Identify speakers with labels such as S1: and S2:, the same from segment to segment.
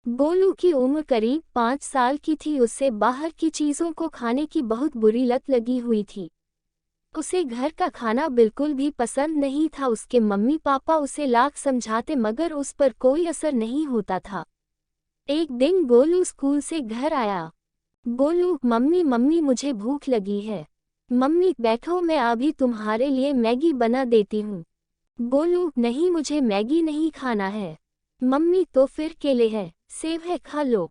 S1: गोलू की उम्र करीब 5 साल की थी। उसे बाहर की चीज़ों को खाने की बहुत बुरी लत लगी हुई थी। उसे घर का खाना बिल्कुल भी पसंद नहीं था। उसके मम्मी पापा उसे लाख समझाते मगर उस पर कोई असर नहीं होता था। एक दिन गोलू स्कूल से घर आया। गोलू, मम्मी मम्मी मुझे भूख लगी है। मम्मी बैठो, मैं अभी तुम्हारे लिए मैगी बना देती हूँ। गोलू, नहीं मुझे मैगी नहीं खाना है। मम्मी तो फिर केले है, सेब है, खा लो।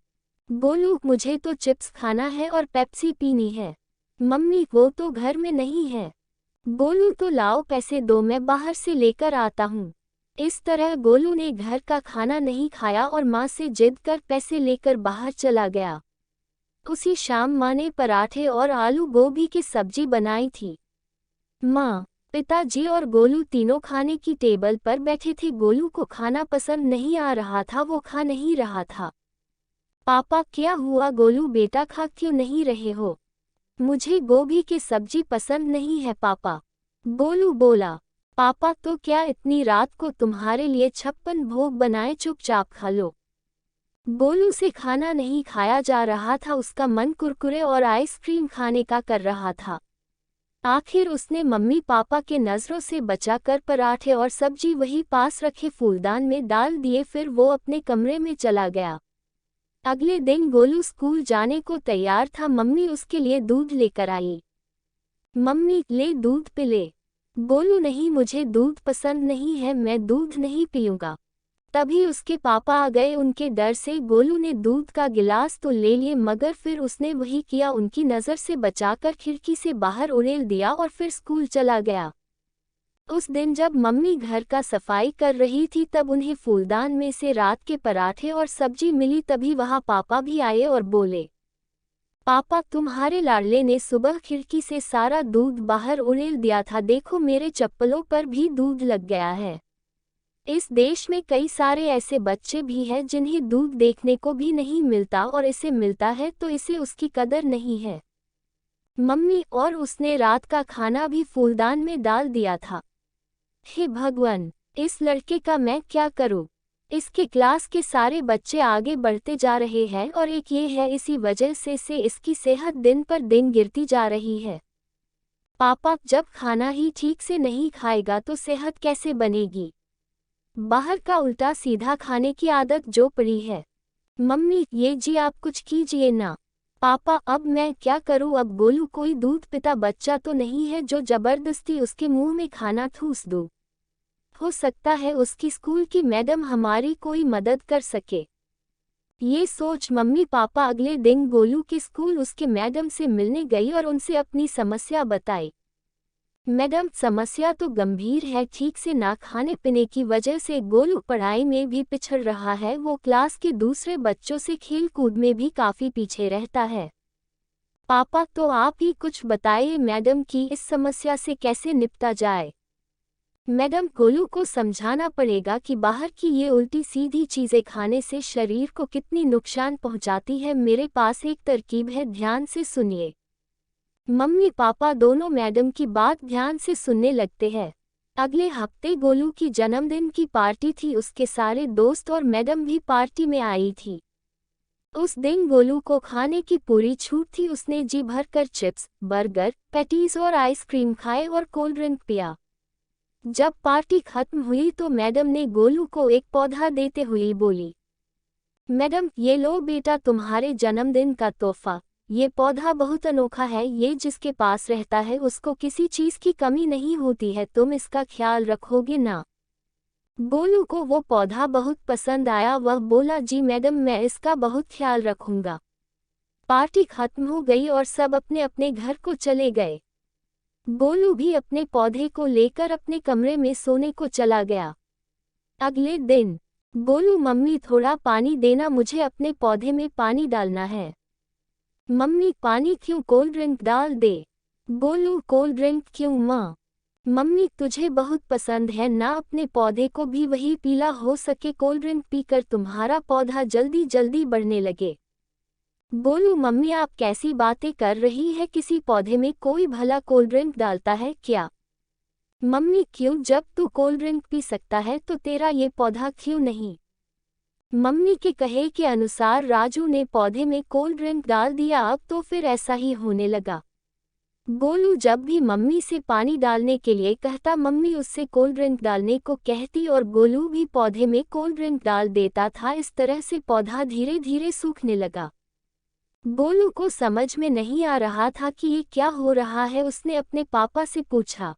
S1: गोलू, मुझे तो चिप्स खाना है और पेप्सी पीनी है। मम्मी वो तो घर में नहीं है। गोलू, तो लाओ पैसे दो, मैं बाहर से लेकर आता हूँ। इस तरह गोलू ने घर का खाना नहीं खाया और माँ से जिद कर पैसे लेकर बाहर चला गया। उसी शाम माँ ने पराठे और आलू गोभी की सब्जी बनाई थी। माँ, पिताजी और गोलू तीनों खाने की टेबल पर बैठे थे। गोलू को खाना पसंद नहीं आ रहा था, वो खा नहीं रहा था। पापा, क्या हुआ गोलू बेटा, खा क्यों नहीं रहे हो? मुझे गोभी की सब्जी पसंद नहीं है पापा। गोलू बोला। पापा, तो क्या इतनी रात को तुम्हारे लिए 56 भोग बनाए, चुपचाप खा लो। गोलू से खाना नहीं खाया जा रहा था। उसका मन कुरकुरे और आइसक्रीम खाने का कर रहा था। आखिर उसने मम्मी पापा के नज़रों से बचाकर पराठे और सब्जी वही पास रखे फूलदान में डाल दिए। फिर वो अपने कमरे में चला गया। अगले दिन गोलू स्कूल जाने को तैयार था। मम्मी उसके लिए दूध लेकर आई। मम्मी, ले दूध पिले। गोलू, नहीं मुझे दूध पसंद नहीं है, मैं दूध नहीं पीऊंगा। तभी उसके पापा आ गए। उनके डर से गोलू ने दूध का गिलास तो ले लिए मगर फिर उसने वही किया, उनकी नज़र से बचाकर खिड़की से बाहर उड़ेल दिया और फिर स्कूल चला गया। उस दिन जब मम्मी घर का सफाई कर रही थी तब उन्हें फूलदान में से रात के पराठे और सब्जी मिली। तभी वहाँ पापा भी आए और बोले, पापा तुम्हारे लाडले ने सुबह खिड़की से सारा दूध बाहर उड़ेल दिया था, देखो मेरे चप्पलों पर भी दूध लग गया है। इस देश में कई सारे ऐसे बच्चे भी हैं जिन्हें दूध देखने को भी नहीं मिलता और इसे मिलता है तो इसे उसकी कदर नहीं है। मम्मी, और उसने रात का खाना भी फूलदान में डाल दिया था। हे भगवान, इस लड़के का मैं क्या करूं? इसके क्लास के सारे बच्चे आगे बढ़ते जा रहे हैं और एक ये है, इसी वजह से इसकी सेहत दिन पर दिन गिरती जा रही है। पापा, जब खाना ही ठीक से नहीं खाएगा तो सेहत कैसे बनेगी? बाहर का उल्टा सीधा खाने की आदत जो पड़ी है। मम्मी, ये जी आप कुछ कीजिए ना। पापा, अब मैं क्या करूं? अब गोलू कोई दूध पिता बच्चा तो नहीं है जो जबरदस्ती उसके मुंह में खाना ठूस दूं। हो सकता है उसकी स्कूल की मैडम हमारी कोई मदद कर सके। ये सोच मम्मी पापा अगले दिन गोलू के स्कूल उसके मैडम से मिलने गई और उनसे अपनी समस्या बताई। मैडम, समस्या तो गंभीर है, ठीक से ना खाने पीने की वजह से गोलू पढ़ाई में भी पिछड़ रहा है। वो क्लास के दूसरे बच्चों से खेल कूद में भी काफ़ी पीछे रहता है। पापा, तो आप ही कुछ बताइए मैडम कि इस समस्या से कैसे निपटा जाए। मैडम, गोलू को समझाना पड़ेगा कि बाहर की ये उल्टी सीधी चीज़ें खाने से शरीर को कितनी नुकसान पहुंचाती है। मेरे पास एक तरकीब है, ध्यान से सुनिए। मम्मी पापा दोनों मैडम की बात ध्यान से सुनने लगते हैं। अगले हफ्ते गोलू की जन्मदिन की पार्टी थी। उसके सारे दोस्त और मैडम भी पार्टी में आई थी। उस दिन गोलू को खाने की पूरी छूट थी। उसने जी भरकर चिप्स, बर्गर, पैटीज और आइसक्रीम खाए और कोल्ड ड्रिंक पिया। जब पार्टी खत्म हुई तो मैडम ने गोलू को एक पौधा देते हुए बोली, मैडम ये लो बेटा तुम्हारे जन्मदिन का तोहफा। ये पौधा बहुत अनोखा है, ये जिसके पास रहता है उसको किसी चीज़ की कमी नहीं होती है। तुम इसका ख्याल रखोगे ना? गोलू को वो पौधा बहुत पसंद आया। वह बोला, जी मैडम मैं इसका बहुत ख्याल रखूंगा। पार्टी खत्म हो गई और सब अपने अपने घर को चले गए। गोलू भी अपने पौधे को लेकर अपने कमरे में सोने को चला गया। अगले दिन, गोलू, मम्मी थोड़ा पानी देना, मुझे अपने पौधे में पानी डालना है। मम्मी, पानी क्यों, कोल्ड ड्रिंक डाल दे। गोलू, कोल्ड ड्रिंक क्यों माँ? मम्मी, तुझे बहुत पसंद है ना, अपने पौधे को भी वही पीला, हो सके कोल्ड ड्रिंक पीकर तुम्हारा पौधा जल्दी जल्दी बढ़ने लगे। गोलू, मम्मी आप कैसी बातें कर रही है, किसी पौधे में कोई भला कोल्ड ड्रिंक डालता है क्या? मम्मी, क्यों, जब तू कोल्ड ड्रिंक पी सकता है तो तेरा ये पौधा क्यों नहीं? मम्मी के कहे के अनुसार राजू ने पौधे में कोल्ड ड्रिंक डाल दिया। अब तो फिर ऐसा ही होने लगा। गोलू जब भी मम्मी से पानी डालने के लिए कहता, मम्मी उससे कोल्ड ड्रिंक डालने को कहती और गोलू भी पौधे में कोल्ड ड्रिंक डाल देता था। इस तरह से पौधा धीरे धीरे सूखने लगा। गोलू को समझ में नहीं आ रहा था कि ये क्या हो रहा है। उसने अपने पापा से पूछा,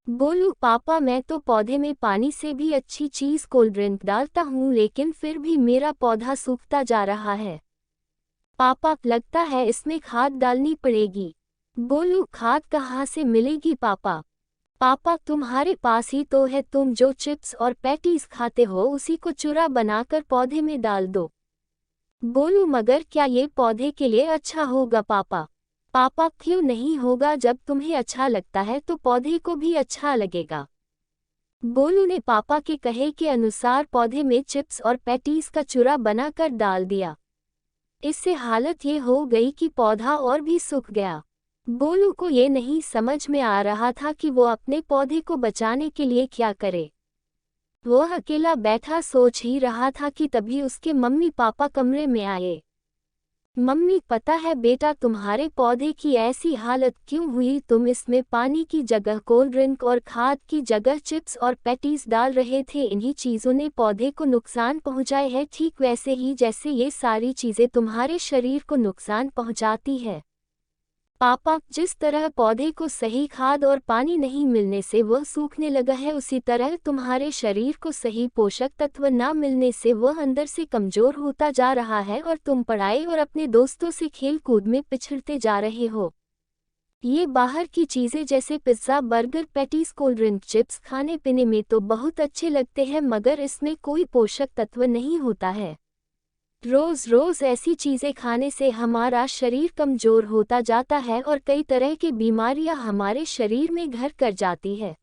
S1: गोलू पापा, मैं तो पौधे में पानी से भी अच्छी चीज कोल्ड ड्रिंक डालता हूँ, लेकिन फिर भी मेरा पौधा सूखता जा रहा है। पापा, लगता है इसमें खाद डालनी पड़ेगी। गोलू, खाद कहाँ से मिलेगी पापा? पापा, तुम्हारे पास ही तो है, तुम जो चिप्स और पैटीज खाते हो उसी को चूरा बनाकर पौधे में डाल दो। गोलू, मगर क्या ये पौधे के लिए अच्छा होगा पापा? पापा, क्यों नहीं होगा, जब तुम्हें अच्छा लगता है तो पौधे को भी अच्छा लगेगा। गोलू ने पापा के कहे के अनुसार पौधे में चिप्स और पैटीज का चूरा बनाकर डाल दिया। इससे हालत ये हो गई कि पौधा और भी सूख गया। गोलू को ये नहीं समझ में आ रहा था कि वो अपने पौधे को बचाने के लिए क्या करे। वो अकेला बैठा सोच ही रहा था कि तभी उसके मम्मी पापा कमरे में आए। मम्मी, पता है बेटा, तुम्हारे पौधे की ऐसी हालत क्यों हुई? तुम इसमें पानी की जगह कोल्ड ड्रिंक और खाद की जगह चिप्स और पैटीज डाल रहे थे। इन्हीं चीज़ों ने पौधे को नुकसान पहुंचाए है, ठीक वैसे ही जैसे ये सारी चीज़ें तुम्हारे शरीर को नुकसान पहुंचाती है। पापा, जिस तरह पौधे को सही खाद और पानी नहीं मिलने से वह सूखने लगा है, उसी तरह तुम्हारे शरीर को सही पोषक तत्व न मिलने से वह अंदर से कमजोर होता जा रहा है और तुम पढ़ाई और अपने दोस्तों से खेल कूद में पिछड़ते जा रहे हो। ये बाहर की चीज़ें जैसे pizza, burger, patties, cold drink, chips खाने पीने में तो बहुत अच्छे लगते हैं, मगर इसमें कोई पोषक तत्व नहीं होता है। रोज़ रोज़ ऐसी चीज़ें खाने से हमारा शरीर कमज़ोर होता जाता है और कई तरह की बीमारियां हमारे शरीर में घर कर जाती है।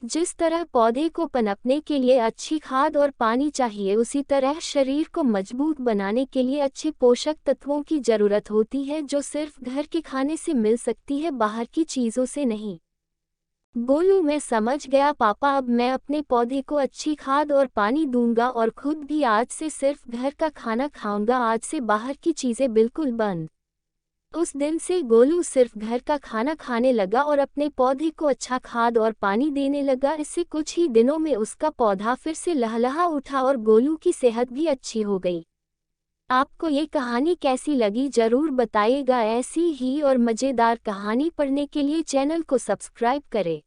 S1: जिस तरह पौधे को पनपने के लिए अच्छी खाद और पानी चाहिए, उसी तरह शरीर को मजबूत बनाने के लिए अच्छे पोषक तत्वों की ज़रूरत होती है, जो सिर्फ घर के खाने से मिल सकती है, बाहर की चीज़ों से नहीं। गोलू, मैं समझ गया पापा, अब मैं अपने पौधे को अच्छी खाद और पानी दूंगा और खुद भी आज से सिर्फ घर का खाना खाऊंगा। आज से बाहर की चीज़ें बिल्कुल बंद। उस दिन से गोलू सिर्फ घर का खाना खाने लगा और अपने पौधे को अच्छा खाद और पानी देने लगा। इससे कुछ ही दिनों में उसका पौधा फिर से लहलहा उठा और गोलू की सेहत भी अच्छी हो गई। आपको ये कहानी कैसी लगी जरूर बताइएगा। ऐसी ही और मज़ेदार कहानी पढ़ने के लिए चैनल को सब्सक्राइब करें।